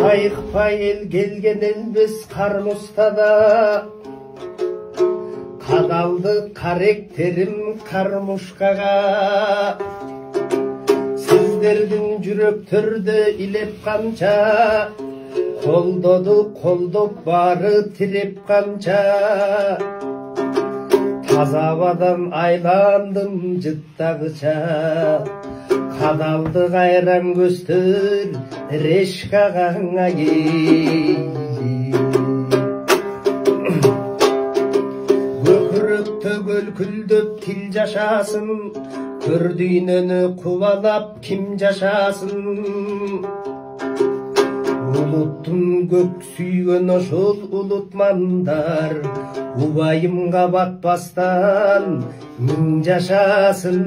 Айықпай ел келген елбіз қармұстада, қадалды қаректерім қармұшқаға. Сіздердің жүректерді илеп қанша, қолдоды қолдоп бары тіреп қанша. Таза ауадан айландым жыттағыча, қадалды қайран көстір решкағаңа Көкіректі көлкілдөп кіл жашасын, көрдүйнені қуалап кім жашасын. Улуттың көк сүйген ошол улутмандар, убайымға батпастан мың жашасын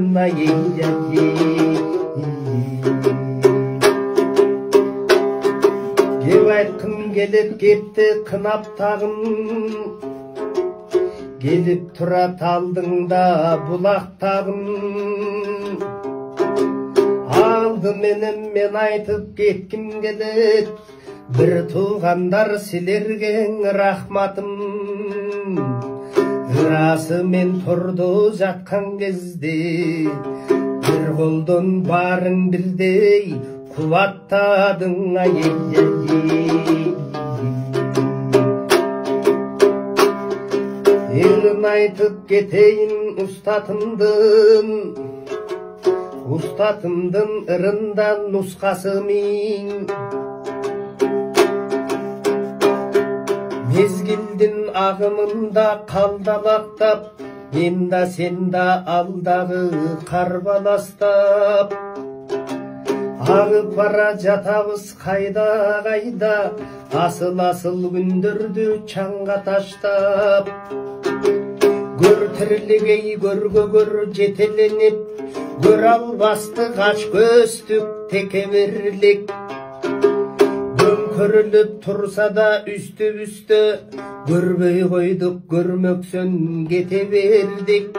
Кеп айтқым келет кетті қынап тағым, келіп тұра талдыңда бұлақтағым. Алды менен мен айтып кеткім келет, бір туғандар сілерген рахматым. Расы мен тұрды жатқан кезде, бір қолдың барын білдей қуаттадың Елін айтып кетейін ұстатымдың ырындан нұсқасы мен. Мезгілдің ағымында қалдалақтап, мен да сен да алдағы қарбаластап. Ағып бара жатабыз қайда, асыл күндерді чаңға таштап. Көр тірлігей көрге көр жетеленіп, көр албасты қач көстік текеберлік. Көріліп тұрса да үсті, көрбей қойдық көрмөксөн кете бердік.